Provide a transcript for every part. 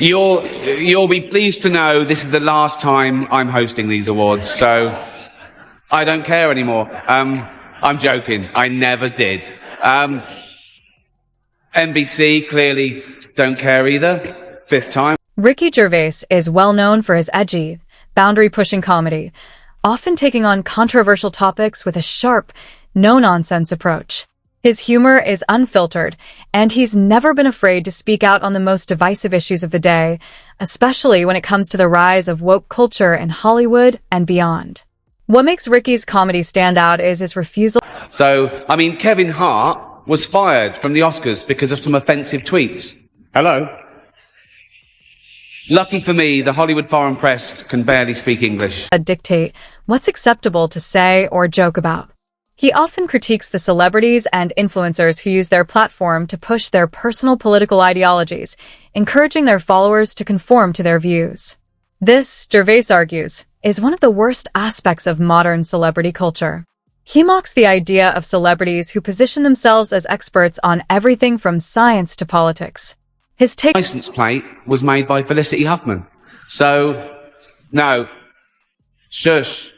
You'll be pleased to know this is the last time I'm hosting these awards, so I don't care anymore. I'm joking. I never did. NBC clearly don't care either. Fifth time. Ricky Gervais is well known for his edgy, boundary-pushing comedy, often taking on controversial topics with a sharp, no-nonsense approach. His humor is unfiltered, and he's never been afraid to speak out on the most divisive issues of the day, especially when it comes to the rise of woke culture in Hollywood and beyond. What makes Ricky's comedy stand out is his refusal. So, I mean, Kevin Hart was fired from the Oscars because of some offensive tweets. Hello? Lucky for me, the Hollywood foreign press can barely speak English. Dictate what's acceptable to say or joke about. He often critiques the celebrities and influencers who use their platform to push their personal political ideologies, encouraging their followers to conform to their views. This, Gervais argues, is one of the worst aspects of modern celebrity culture. He mocks the idea of celebrities who position themselves as experts on everything from science to politics. His license plate was made by Felicity Huffman. So, no. Shush.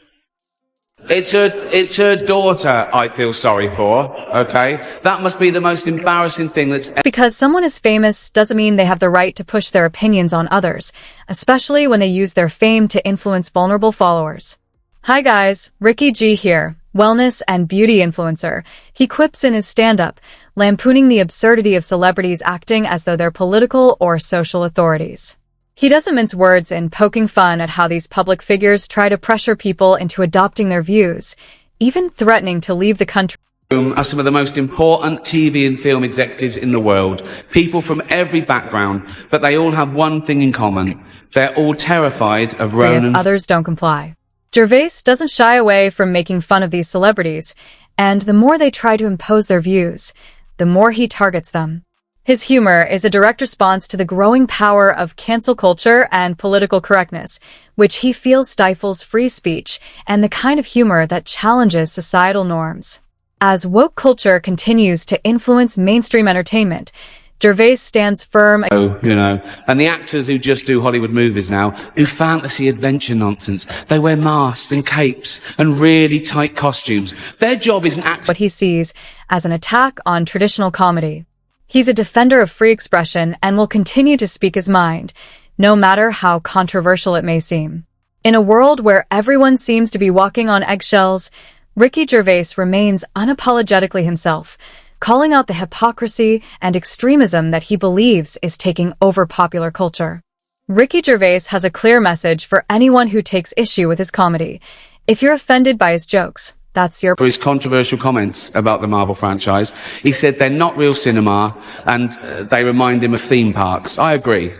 It's her daughter I feel sorry for, okay? That must be the most embarrassing thing that's... Because someone is famous doesn't mean they have the right to push their opinions on others, especially when they use their fame to influence vulnerable followers. Hi guys, Ricky G here, wellness and beauty influencer. He quips in his stand-up, lampooning the absurdity of celebrities acting as though they're political or social authorities. He doesn't mince words in poking fun at how these public figures try to pressure people into adopting their views, even threatening to leave the country. Are some of the most important TV and film executives in the world. People from every background, but they all have one thing in common. They're all terrified of Ronan. If others don't comply. Gervais doesn't shy away from making fun of these celebrities, and the more they try to impose their views, the more he targets them. His humor is a direct response to the growing power of cancel culture and political correctness, which he feels stifles free speech and the kind of humor that challenges societal norms. As woke culture continues to influence mainstream entertainment, Gervais stands firm. And the actors who just do Hollywood movies now do fantasy adventure nonsense. They wear masks and capes and really tight costumes. Their job isn't what he sees as an attack on traditional comedy. He's a defender of free expression and will continue to speak his mind, no matter how controversial it may seem. In a world where everyone seems to be walking on eggshells, Ricky Gervais remains unapologetically himself, calling out the hypocrisy and extremism that he believes is taking over popular culture. Ricky Gervais has a clear message for anyone who takes issue with his comedy. If you're offended by his jokes, that's your... For his controversial comments about the Marvel franchise, he said they're not real cinema and they remind him of theme parks. I agree.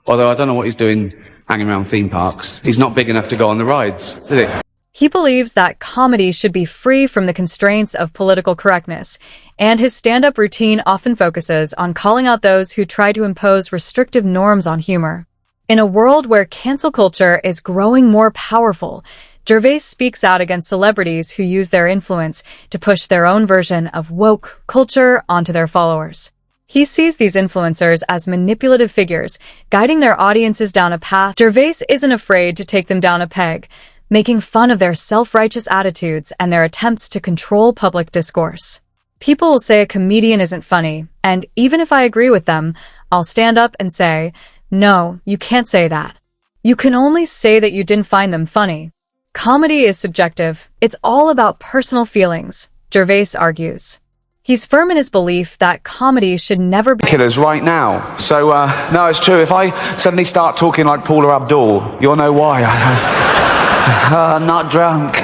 Although I don't know what he's doing hanging around theme parks. He's not big enough to go on the rides, is he? He believes that comedy should be free from the constraints of political correctness, and his stand-up routine often focuses on calling out those who try to impose restrictive norms on humor. In a world where cancel culture is growing more powerful, Gervais speaks out against celebrities who use their influence to push their own version of woke culture onto their followers. He sees these influencers as manipulative figures, guiding their audiences down a path. Gervais isn't afraid to take them down a peg, making fun of their self-righteous attitudes and their attempts to control public discourse. People will say a comedian isn't funny, and even if I agree with them, I'll stand up and say, no, you can't say that. You can only say that you didn't find them funny. Comedy is subjective. It's all about personal feelings, Gervais argues. He's firm in his belief that comedy should never be killers right now. So, no, it's true. If I suddenly start talking like Paula Abdul, you'll know why. I'm not drunk.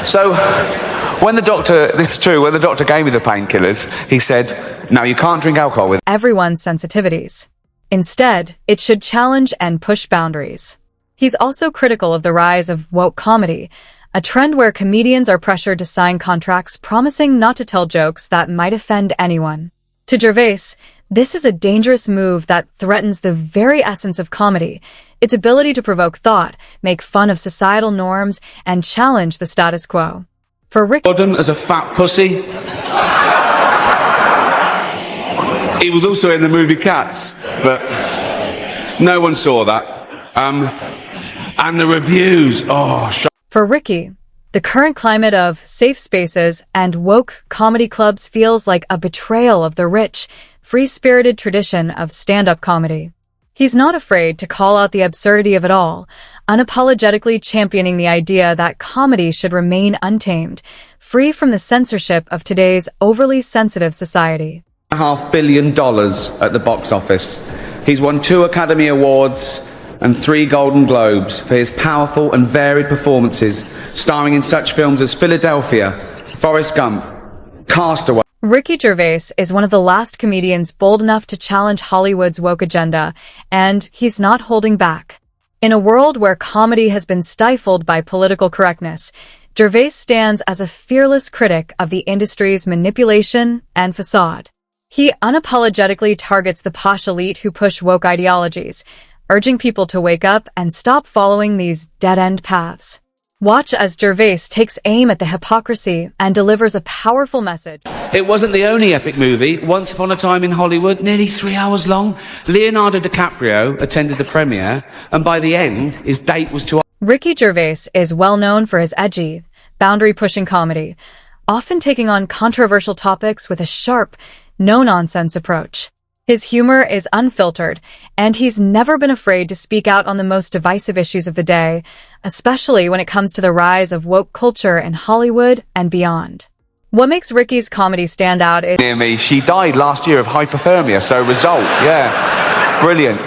So, when the doctor, this is true, when the doctor gave me the painkillers, he said, no, you can't drink alcohol with everyone's sensitivities. Instead, it should challenge and push boundaries. He's also critical of the rise of woke comedy, a trend where comedians are pressured to sign contracts promising not to tell jokes that might offend anyone. To Gervais, this is a dangerous move that threatens the very essence of comedy, its ability to provoke thought, make fun of societal norms, and challenge the status quo. For Rick Gordon as a fat pussy. He was also in the movie Cats, but No one saw that. And the reviews, For Ricky, the current climate of safe spaces and woke comedy clubs feels like a betrayal of the rich, free-spirited tradition of stand-up comedy. He's not afraid to call out the absurdity of it all, unapologetically championing the idea that comedy should remain untamed, free from the censorship of today's overly sensitive society. $500 million at the box office. He's won 2 Academy Awards and 3 Golden Globes for his powerful and varied performances, starring in such films as Philadelphia, Forrest Gump, Castaway. Ricky Gervais is one of the last comedians bold enough to challenge Hollywood's woke agenda, and he's not holding back. In a world where comedy has been stifled by political correctness, Gervais stands as a fearless critic of the industry's manipulation and facade. He unapologetically targets the posh elite who push woke ideologies, urging people to wake up and stop following these dead-end paths. Watch as Gervais takes aim at the hypocrisy and delivers a powerful message. It wasn't the only epic movie. Once Upon a Time in Hollywood, nearly 3 hours long. Leonardo DiCaprio attended the premiere, and by the end, his date was to... Ricky Gervais is well known for his edgy, boundary-pushing comedy, often taking on controversial topics with a sharp, no-nonsense approach. His humor is unfiltered, and he's never been afraid to speak out on the most divisive issues of the day, especially when it comes to the rise of woke culture in Hollywood and beyond. What makes Ricky's comedy stand out is... Near me, she died last year of hypothermia, so result, yeah. Brilliant.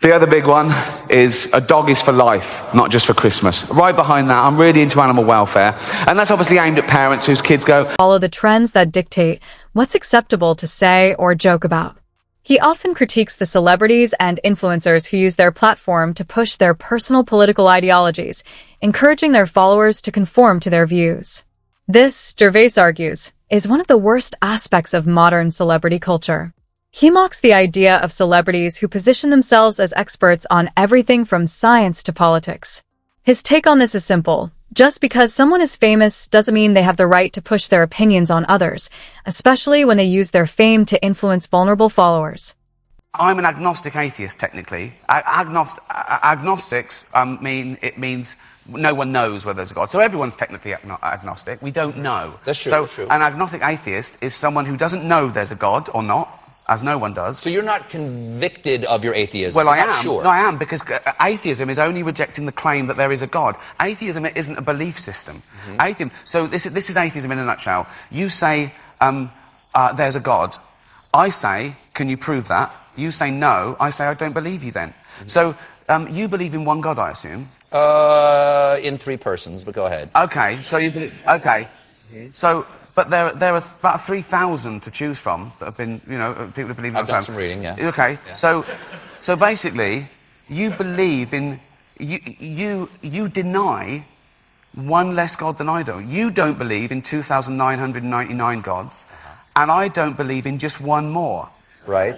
The other big one is a dog is for life, not just for Christmas. Right behind that, I'm really into animal welfare, and that's obviously aimed at parents whose kids go... follow the trends that dictate what's acceptable to say or joke about. He often critiques the celebrities and influencers who use their platform to push their personal political ideologies, encouraging their followers to conform to their views. This, Gervais argues, is one of the worst aspects of modern celebrity culture. He mocks the idea of celebrities who position themselves as experts on everything from science to politics. His take on this is simple. Just because someone is famous doesn't mean they have the right to push their opinions on others, especially when they use their fame to influence vulnerable followers. I'm an agnostic atheist, technically. Agnostics means no one knows whether there's a God. So everyone's technically agnostic. We don't know. That's true, So that's true. an agnostic atheist is someone who doesn't know there's a God or not, as no one does. So you're not convicted of your atheism? Well, I You're not am. Sure. No, I am, because atheism is only rejecting the claim that there is a God. Atheism isn't a belief system. Atheism. So this is atheism in a nutshell. You say there's a God. I say, can you prove that? You say no. I say I don't believe you then. So you believe in one God, I assume. In 3 persons, but go ahead. Okay. So you believe. Okay. So. But there are about 3,000 to choose from that have been, people who believe in... I've done some reading, yeah. Okay, yeah. So basically, you believe in... You deny one less God than I do. You don't believe in 2,999 gods, and I don't believe in just one more. Right.